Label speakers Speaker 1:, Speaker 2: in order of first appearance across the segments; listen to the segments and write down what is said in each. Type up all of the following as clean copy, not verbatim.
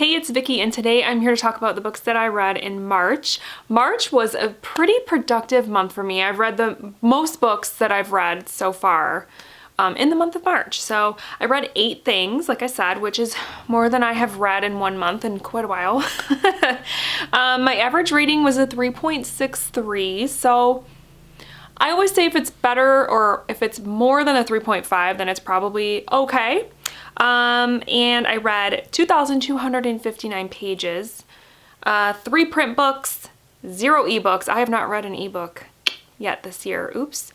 Speaker 1: Hey, it's Vicky, and today I'm here to talk about the books that I read in March. March was a pretty productive month for me. I've read the most books that I've read so far in the month of March. So I read 8 things, like I said, which is more than I have read in one month in quite a while. My average rating was a 3.63, so I always say if it's better or if it's more than a 3.5, then it's probably okay. And I read 2,259 pages, 3 print books, 0 ebooks. I have not read an ebook yet this year. Oops.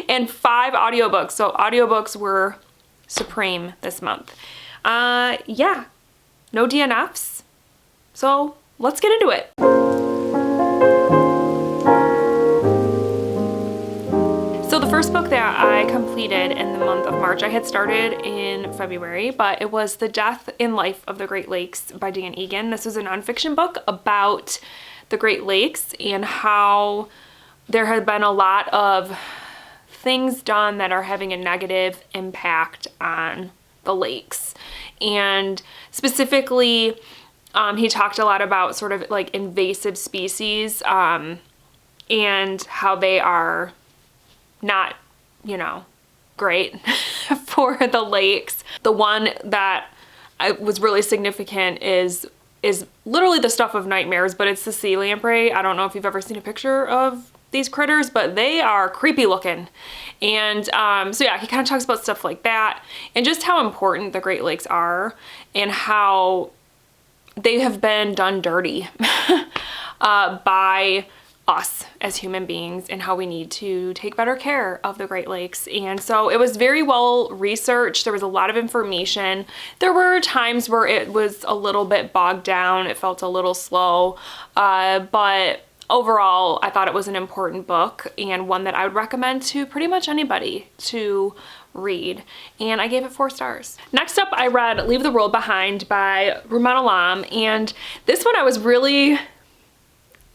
Speaker 1: And 5 audiobooks. So audiobooks were supreme this month. Yeah, no DNFs. So let's get into it. So the first book that I completed in the month of March, I had started in February, but it was The Death and Life of the Great Lakes by Dan Egan. This is a nonfiction book about the Great Lakes and how there have been a lot of things done that are having a negative impact on the lakes. And specifically, he talked a lot about sort of like invasive species and how they are not, great for the lakes. The one that was really significant is literally the stuff of nightmares, but it's the sea lamprey. I don't know if you've ever seen a picture of these critters, but they are creepy looking. And so yeah, he kind of talks about stuff like that and just how important the Great Lakes are and how they have been done dirty by us as human beings and how we need to take better care of the Great Lakes. And so it was very well researched. There was a lot of information. There were times where it was a little bit bogged down. It felt a little slow, but overall, I thought it was an important book and one that I would recommend to pretty much anybody to read. And I gave it 4 stars. Next up, I read Leave the World Behind by Rumaan Alam. And this one I was really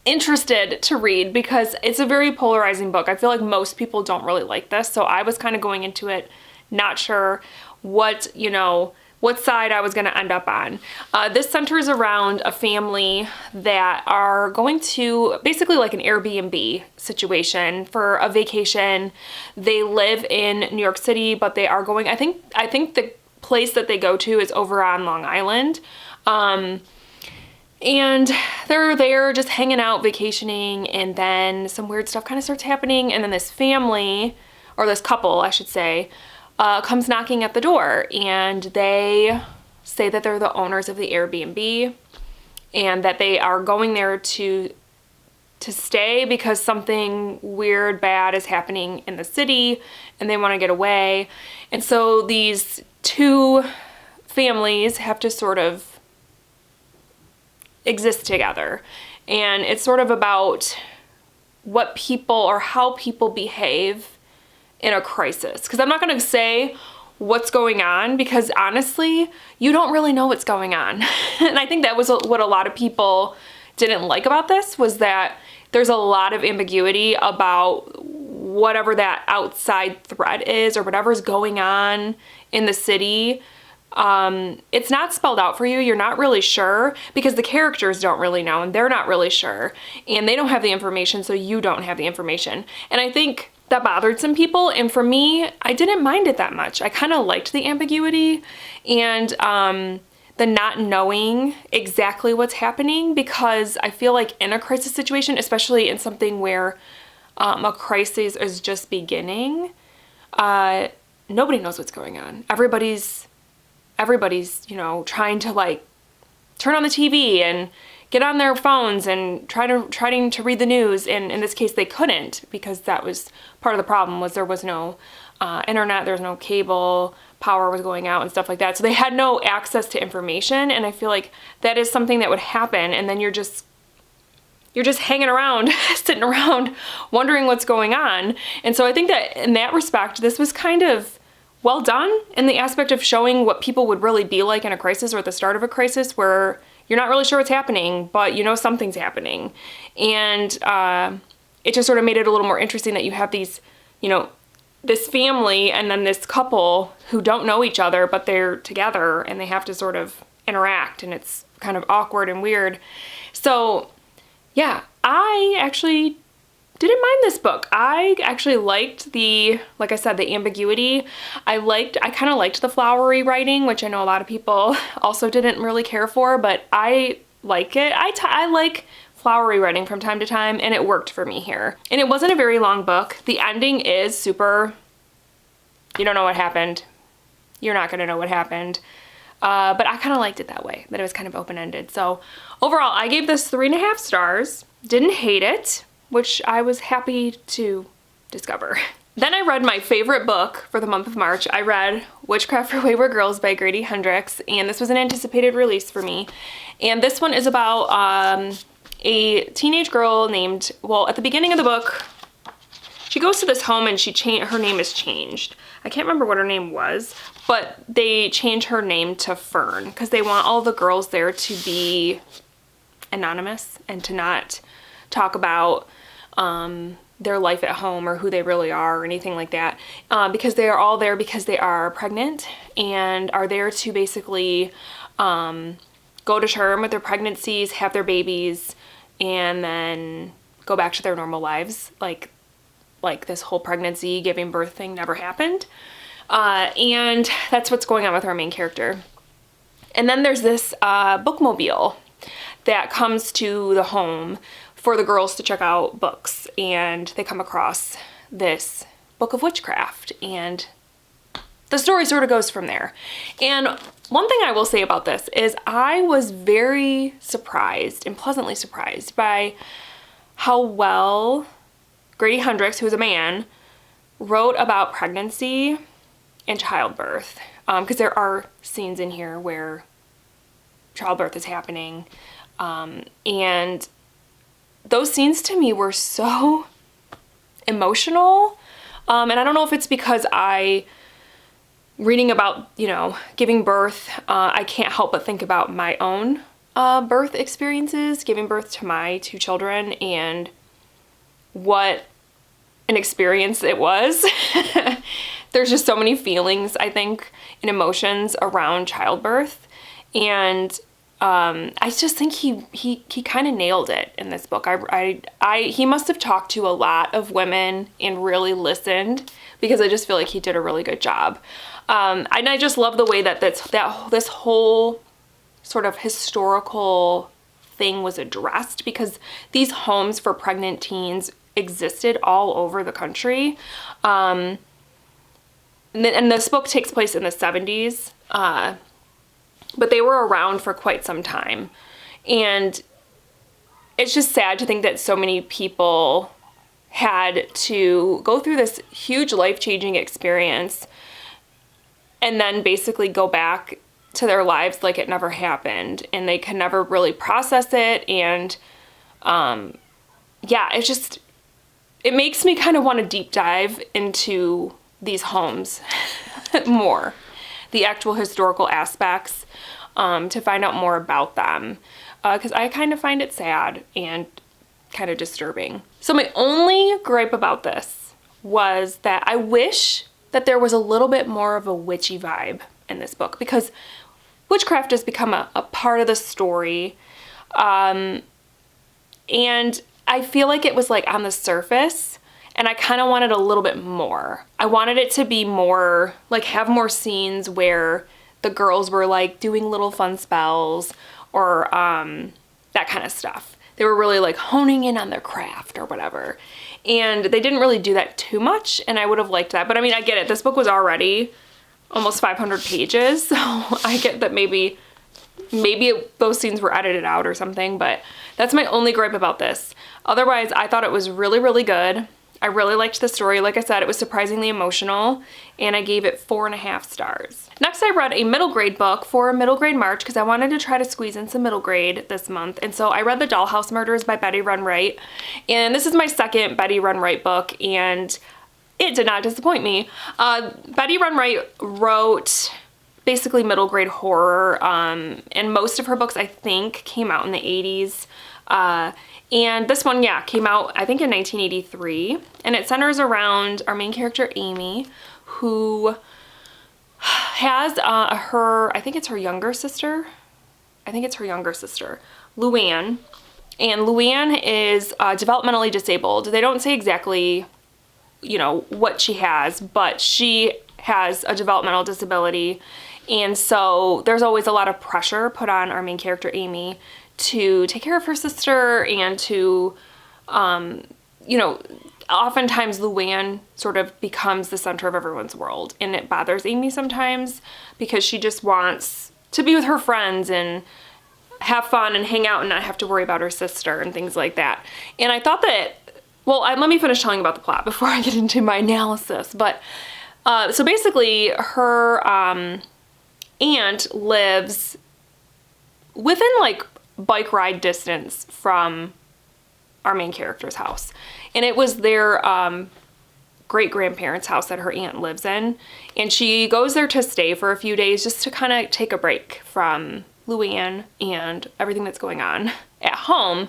Speaker 1: interested to read because it's a very polarizing book. I feel like most people don't really like this, so I was kind of going into it not sure what side I was going to end up on. This centers around a family that are going to basically like an Airbnb situation for a vacation. They live in New York City, but they are going, I think the place that they go to is over on Long Island. And they're there just hanging out, vacationing, and then some weird stuff kind of starts happening. And then this family, or this couple, I should say, comes knocking at the door. And they say that they're the owners of the Airbnb and that they are going there to stay because something weird, bad is happening in the city and they want to get away. And so these 2 families have to sort of exist together, and it's sort of about what people or how people behave in a crisis, because I'm not going to say what's going on because honestly you don't really know what's going on. And I think that was what a lot of people didn't like about this, was that there's a lot of ambiguity about whatever that outside threat is or whatever's going on in the city. It's not spelled out for you. You're not really sure because the characters don't really know and they're not really sure and they don't have the information, so you don't have the information. And I think that bothered some people, and for me, I didn't mind it that much. I kind of liked the ambiguity and the not knowing exactly what's happening, because I feel like in a crisis situation, especially in something where a crisis is just beginning, nobody knows what's going on. Everybody's trying to like turn on the TV and get on their phones and trying to read the news. And in this case, they couldn't, because that was part of the problem, was there was no internet, there was no cable, power was going out and stuff like that. So they had no access to information. And I feel like that is something that would happen. And then you're just hanging around, sitting around, wondering what's going on. And so I think that in that respect, this was kind of well done in the aspect of showing what people would really be like in a crisis or at the start of a crisis, where you're not really sure what's happening, but something's happening. And it just sort of made it a little more interesting that you have these, this family and then this couple who don't know each other, but they're together and they have to sort of
Speaker 2: interact, and it's kind of awkward and weird. So yeah, I actually didn't mind this book. I actually liked like I said, the ambiguity. I kind of liked the flowery writing, which I know a lot of people also didn't really care for, but I like it. I like flowery writing from time to time, and it worked for me here. And it wasn't a very long book. The ending is super, you don't know what happened. You're not gonna know what happened. But I kind of liked it that way, that it was kind of open-ended. So overall, I gave this 3.5 stars. Didn't hate it, which I was happy to discover. Then I read my favorite book for the month of March. I read Witchcraft for Wayward Girls by Grady Hendrix, and this was an anticipated release for me. And this one is about a teenage girl named, well, at the beginning of the book, she goes to this home and her name is changed. I can't remember what her name was, but they change her name to Fern because they want all the girls there to be anonymous and to not talk about their life at home or who they really are or anything like that, because they are all there because they are pregnant and are there to basically go to term with their pregnancies, have their babies, and then go back to their normal lives. Like this whole pregnancy, giving birth thing never happened. And that's what's going on with our main character. And then there's this bookmobile that comes to the home for the girls to check out books. And they come across this book of witchcraft. And the story sort of goes from there. And one thing I will say about this is I was very surprised and pleasantly surprised by how well Grady Hendrix, who is a man, wrote about pregnancy and childbirth. Because there are scenes in here where childbirth is happening. And those scenes to me were so emotional. And I don't know if it's because reading about, giving birth, I can't help but think about my own birth experiences, giving birth to my 2 children, and what an experience it was. There's just so many feelings, I think, and emotions around childbirth. And I just think he kind of nailed it in this book. He must have talked to a lot of women and really listened, because I just feel like he did a really good job. And I just love the way that this whole sort of historical thing was addressed, because these homes for pregnant teens existed all over the country. And this book takes place in the 70s, but they were around for quite some time. And it's just sad to think that so many people had to go through this huge life-changing experience and then basically go back to their lives like it never happened, and they can never really process it. And it makes me kind of want to deep dive into these homes more, the actual historical aspects, to find out more about them, because I kind of find it sad and kind of disturbing. So my only gripe about this was that I wish that there was a little bit more of a witchy vibe in this book, because witchcraft has become a part of the story, and I feel like it was like on the surface, and I kind of wanted a little bit more. I wanted it to be more, like, have more scenes where the girls were like doing little fun spells or that kind of stuff. They were really like honing in on their craft or whatever. And they didn't really do that too much, and I would have liked that. But I mean, I get it. This book was already almost 500 pages, so I get that maybe those scenes were edited out or something, but that's my only gripe about this. Otherwise, I thought it was really, really good. I really liked the story. Like I said, it was surprisingly emotional, and I gave it 4.5 stars. Next, I read a middle grade book for middle grade March, because I wanted to try to squeeze in some middle grade this month. And so I read The Dollhouse Murders by Betty Run Wright. And this is my second Betty Run Wright book, and it did not disappoint me. Betty Run Wright wrote basically middle grade horror, and most of her books, I think, came out in the 80s. And this one, came out, I think, in 1983. And it centers around our main character, Amy, who has I think it's her younger sister,
Speaker 1: I think it's her younger sister, Luann. And Luann is developmentally disabled. They don't say exactly, you know, what she has, but she has a developmental disability. And so there's always a lot of pressure put on our main character, Amy, to take care of her sister and to, you know, oftentimes Luann sort of becomes the center of everyone's world. And it bothers Amy sometimes because she just wants to be with her friends and have fun and hang out and not have to worry about her sister and things like that. And I thought that, well, let me finish telling you about the plot before I get into my analysis. But so basically her aunt lives within like bike ride distance from our main character's house. And it was their great-grandparents' house that her aunt lives in. And she goes there to stay for a few days just to kind of take a break from Luann and everything that's going on at home.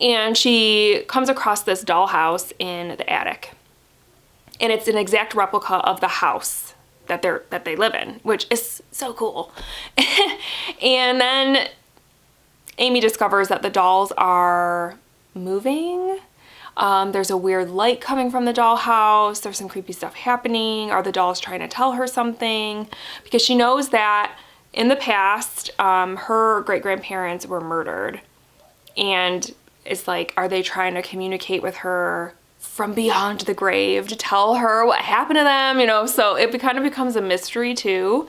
Speaker 1: And she comes across this dollhouse in the attic. And it's an exact replica of the house that they live in, which is so cool. And then Amy discovers that the dolls are moving. There's a weird light coming from the dollhouse. There's some creepy stuff happening. Are the dolls trying to tell her something? Because she knows that in the past, her great-grandparents were murdered. And it's like, are they trying to communicate with her from beyond the grave to tell her what happened to them, you know? So it kind of becomes a mystery too.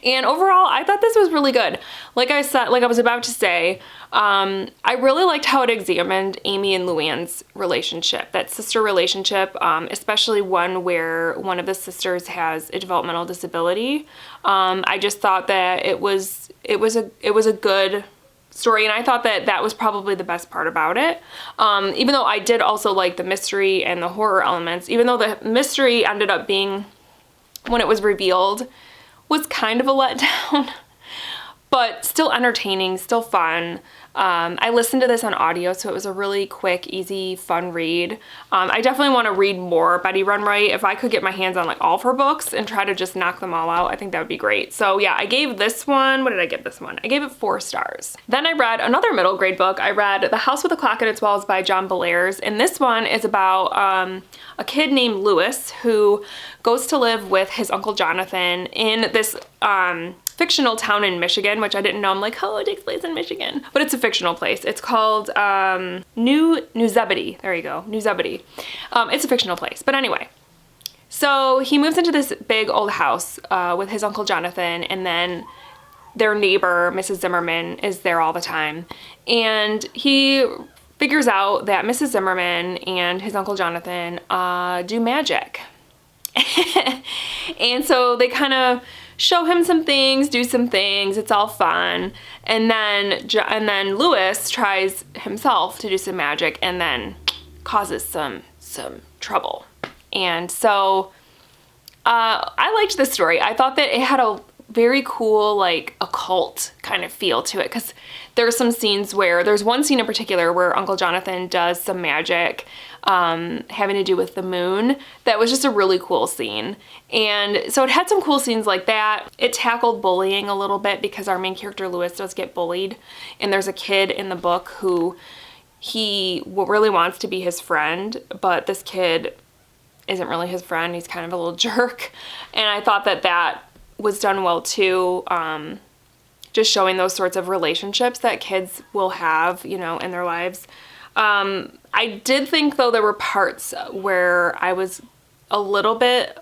Speaker 1: And overall, I thought this was really good. Like I said, like I was about to say, I really liked how it examined Amy and Luann's relationship, that sister relationship, especially one where one of the sisters has a developmental disability. I just thought that it was a good story, and I thought that that was probably the best part about it. Even though I did also like the mystery and the horror elements, even though the mystery ended up being, when it was revealed, was kind of a letdown, but still entertaining, still fun. I listened to this on audio, so it was a really quick, easy, fun read. I definitely want to read more Betty Runright. If I could get my hands on like all of her books and try to just knock them all out, I think that would be great. So yeah, I gave this one, what did I give this one? I gave it 4 stars. Then I read another middle grade book. I read The House with a Clock in Its Walls by John Bellairs, and this one is about a kid named Lewis who goes to live with his Uncle Jonathan in this fictional town in Michigan, which I didn't know. I'm like, oh, it takes place in Michigan. But it's a fictional place. It's called New Zebedee. There you go, New Zebedee. It's a fictional place. But anyway, so he moves into this big old house with his Uncle Jonathan, and then their neighbor, Mrs. Zimmerman, is there all the time. And he figures out that Mrs. Zimmerman and his Uncle Jonathan do magic. And so they kind of show him some things, do some things, it's all fun. And then Lewis tries himself to do some magic and then causes some trouble. And so I liked this story. I thought that it had a very cool, like, occult kind of feel to it, because there's some scenes where, there's one scene in particular where Uncle Jonathan does some magic having to do with the moon. That was just a really cool scene. And so it had some cool scenes like that. It tackled bullying a little bit because our main character Lewis does get bullied, and there's a kid in the book who he really wants to be his friend, but this kid isn't really his friend. He's kind of a little jerk. And I thought that that was done well too, just showing those sorts of relationships that kids will have, you know, in their lives. I did think, though, there were parts where I was a little bit,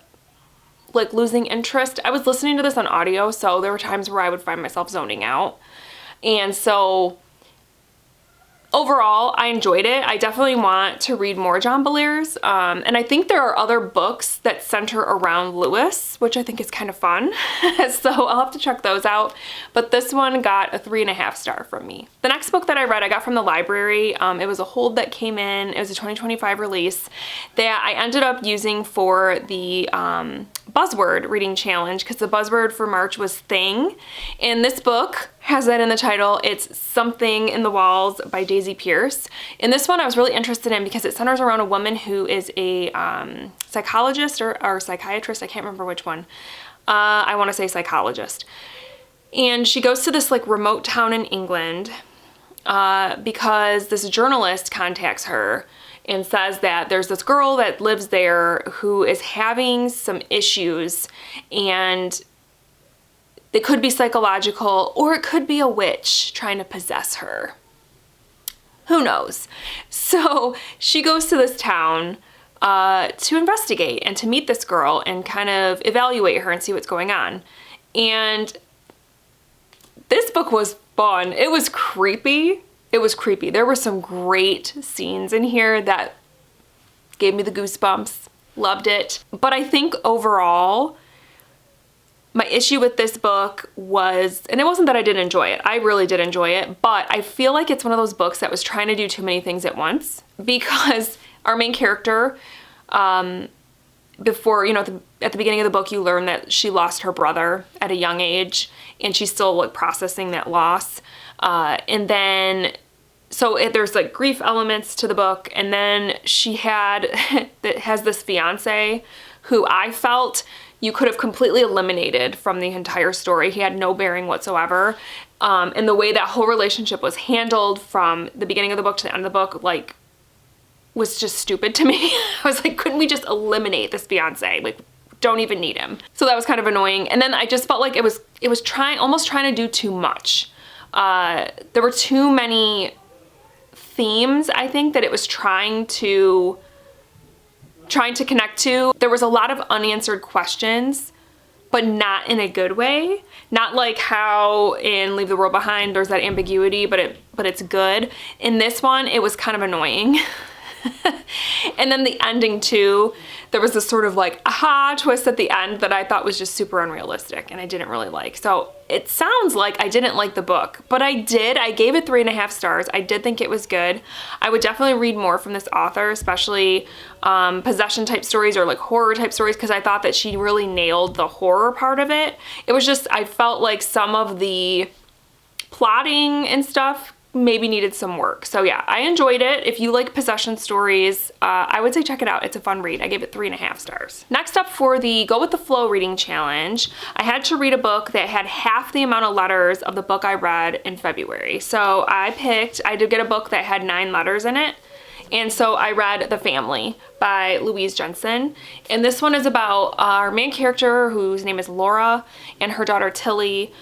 Speaker 1: like, losing interest. I was listening to this on audio, so there were times where I would find myself zoning out. And so overall, I enjoyed it. I definitely want to read more John Bellairs. And I think there are other books that center around Lewis, which I think is kind of fun. So I'll have to check those out. But this one got a 3.5 star from me. The next book that I read, I got from the library. It was a hold that came in. It was a 2025 release that I ended up using for the buzzword reading challenge, because the buzzword for March was thing. And this book has that in the title. It's Something in the Walls by Daisy Pierce. And this one I was really interested in because it centers around a woman who is a psychologist or psychiatrist. I can't remember which one. I want to say psychologist. And she goes to this like remote town in England because this journalist contacts her and says that there's this girl that lives there who is having some issues, and it could be psychological or it could be a witch trying to possess her. Who knows? So she goes to this town to investigate and to meet this girl and kind of evaluate her and see what's going on. And this book was fun. It was creepy. It was creepy. There were some great scenes in here that gave me the goosebumps. Loved it. But I think overall, my issue with this book was, and it wasn't that I didn't enjoy it. I really did enjoy it, but I feel like it's one of those books that was trying to do too many things at once, because our main character, before, you know, at the beginning of the book, you learn that she lost her brother at a young age, and she's still like processing that loss. And then, so there's like grief elements to the book, and then she has this fiance who I felt you could have completely eliminated from the entire story. He had no bearing whatsoever. And the way that whole relationship was handled from the beginning of the book to the end of the book, like, was just stupid to me. I was like, couldn't we just eliminate this fiance? Like, don't even need him. So that was kind of annoying. And then I just felt like it was almost trying to do too much. There were too many themes, I think, that it was trying to connect to. There was a lot of unanswered questions, but not in a good way. Not like how in Leave the World Behind there's that ambiguity, but it's good. In this one, it was kind of annoying. And then the ending too, there was this sort of like aha twist at the end that I thought was just super unrealistic and I didn't really like. So it sounds like I didn't like the book, but I did. I gave it 3.5 stars. I did think it was good. I would definitely read more from this author, especially possession type stories or like horror type stories, because I thought that she really nailed the horror part of it. It was just, I felt like some of the plotting and stuff maybe needed some work. So yeah, I enjoyed it. If you like possession stories, I would say check it out. It's a fun read. I gave it 3.5 stars. Next up, for the Go With The Flow reading challenge, I had to read a book that had half the amount of letters of the book I read in February. So I did get a book that had 9 letters in it. And so I read The Family by Louise Jensen. And this one is about our main character, whose name is Laura, and her daughter Tilly.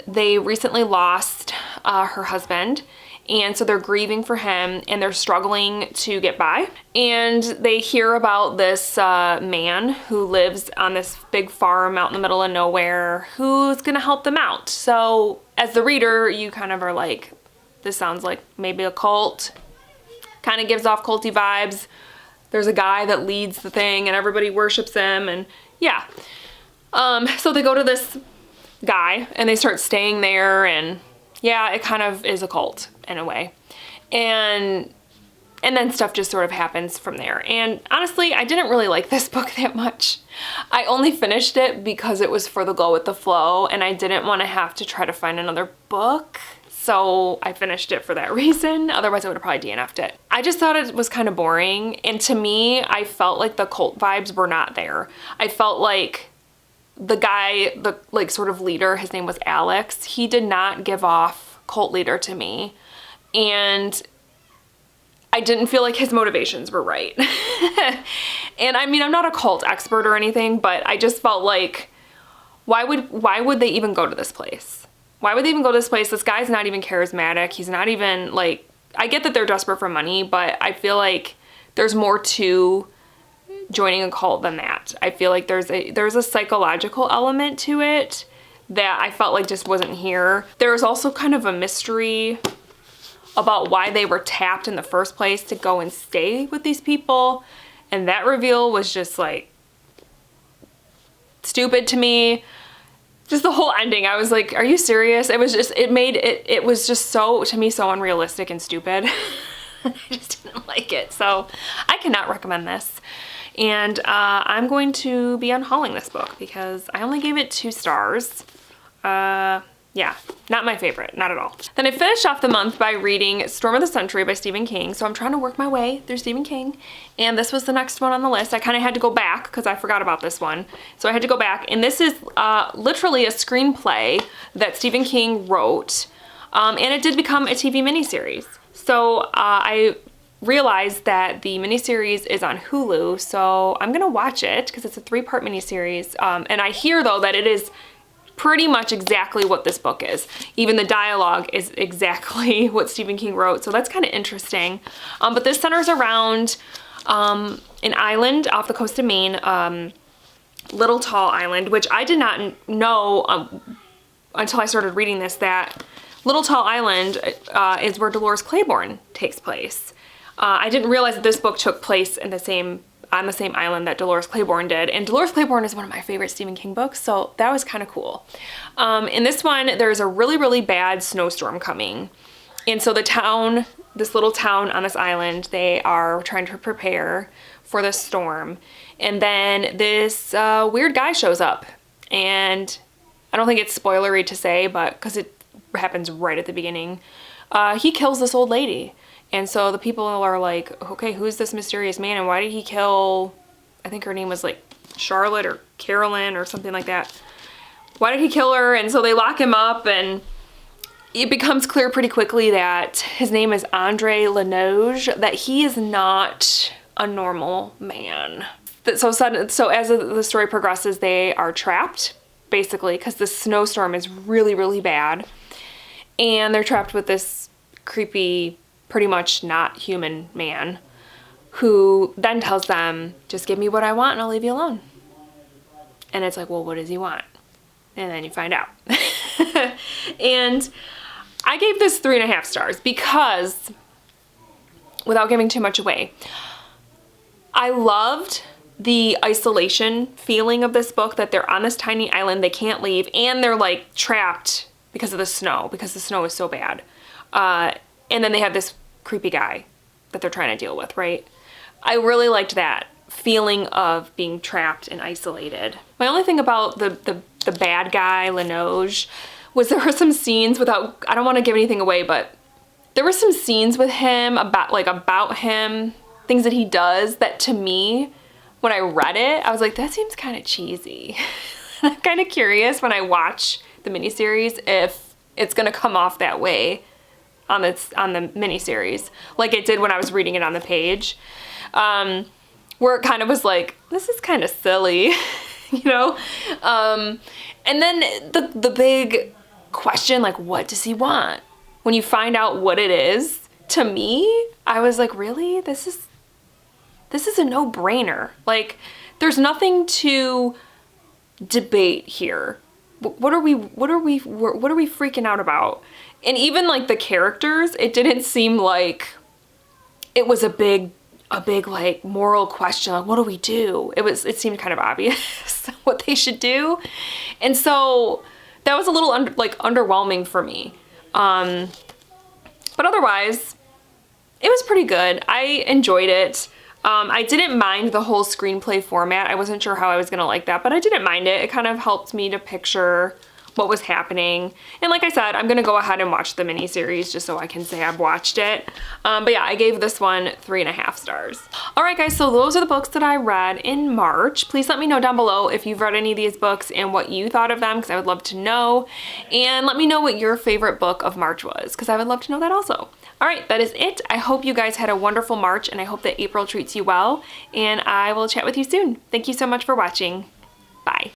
Speaker 1: They recently lost her husband, and so they're grieving for him, and they're struggling to get by. And they hear about this man who lives on this big farm out in the middle of nowhere who's gonna help them out. So as the reader, you kind of are like, this sounds like maybe a cult. Kind of gives off culty vibes. There's a guy that leads the thing and everybody worships him, and yeah. So they go to this guy and they start staying there, and yeah, it kind of is a cult in a way. And then stuff just sort of happens from there. And honestly, I didn't really like this book that much. I only finished it because it was for the Go With The Flow, and I didn't want to have to try to find another book. So I finished it for that reason. Otherwise I would have probably DNF'd it. I just thought it was kind of boring. And to me, I felt like the cult vibes were not there. I felt like the guy, the like sort of leader, his name was Alex, he did not give off cult leader to me. And I didn't feel like his motivations were right. And I mean, I'm not a cult expert or anything, but I just felt like, why would they even go to this place? Why would they even go to this place? This guy's not even charismatic. He's not even like, I get that they're desperate for money, but I feel like there's more to joining a cult than that. I feel like there's a psychological element to it that I felt like just wasn't here. There's also kind of a mystery about why they were tapped in the first place to go and stay with these people, and that reveal was just like stupid to me. Just the whole ending, I was like, are you serious? It was just, it was just so, to me, so unrealistic and stupid. I just didn't like it. So I cannot recommend this. And I'm going to be unhauling this book because I only gave it 2 stars. Yeah, not my favorite, not at all. Then I finished off the month by reading Storm of the Century by Stephen King. So I'm trying to work my way through Stephen King. And this was the next one on the list. I kind of had to go back because I forgot about this one. So I had to go back. And this is literally a screenplay that Stephen King wrote. And it did become a TV miniseries. So I realized that the miniseries is on Hulu. So I'm going to watch it because it's a 3-part miniseries. And I hear, though, that it is pretty much exactly what this book is. Even the dialogue is exactly what Stephen King wrote, so that's kind of interesting. But this centers around an island off the coast of Maine, Little Tall Island, which I did not know until I started reading this, that Little Tall Island is where Dolores Claiborne takes place. I didn't realize that this book took place on the same island that Dolores Claiborne did. And Dolores Claiborne is one of my favorite Stephen King books, so that was kind of cool. In this one, there's a really, really bad snowstorm coming. And so the town, this little town on this island, they are trying to prepare for this storm. And then this weird guy shows up. And I don't think it's spoilery to say, but because it happens right at the beginning, he kills this old lady. And so the people are like, okay, who's this mysterious man and why did he kill, I think her name was like Charlotte or Carolyn or something like that. Why did he kill her? And so they lock him up, and it becomes clear pretty quickly that his name is Andre Lenoge, that he is not a normal man. So as the story progresses, they are trapped, basically, because the snowstorm is really, really bad. And they're trapped with this creepy, pretty much not human man who then tells them, just give me what I want and I'll leave you alone. And it's like, well, what does he want? And then you find out. And I gave this 3.5 stars because, without giving too much away, I loved the isolation feeling of this book, that they're on this tiny island, they can't leave, and they're like trapped because of the snow, because the snow is so bad. And then they have this creepy guy that they're trying to deal with, right? I really liked that feeling of being trapped and isolated. My only thing about the bad guy, Lenoge, was there were some scenes without, I don't want to give anything away, but there were some scenes with him about him, things that he does that to me, when I read it, I was like, that seems kind of cheesy. I'm kind of curious when I watch the miniseries if it's going to come off that way on the miniseries, like it did when I was reading it on the page, where it kind of was like, this is kind of silly, you know? And then the big question, like, what does he want? When you find out what it is, to me, I was like, really? This is a no-brainer. Like, there's nothing to debate here. What are we freaking out about? And even like the characters, it didn't seem like it was a big like moral question. Like, what do we do? It seemed kind of obvious what they should do. And so that was a little underwhelming for me. But otherwise, it was pretty good. I enjoyed it. I didn't mind the whole screenplay format. I wasn't sure how I was gonna like that, but I didn't mind it. It kind of helped me to picture what was happening. And like I said, I'm gonna go ahead and watch the miniseries just so I can say I've watched it. But yeah, I gave this one 3.5 stars. All right, guys, so those are the books that I read in March. Please let me know down below if you've read any of these books and what you thought of them, because I would love to know. And let me know what your favorite book of March was, because I would love to know that also. All right, that is it. I hope you guys had a wonderful March, and I hope that April treats you well, and I will chat with you soon. Thank you so much for watching. Bye.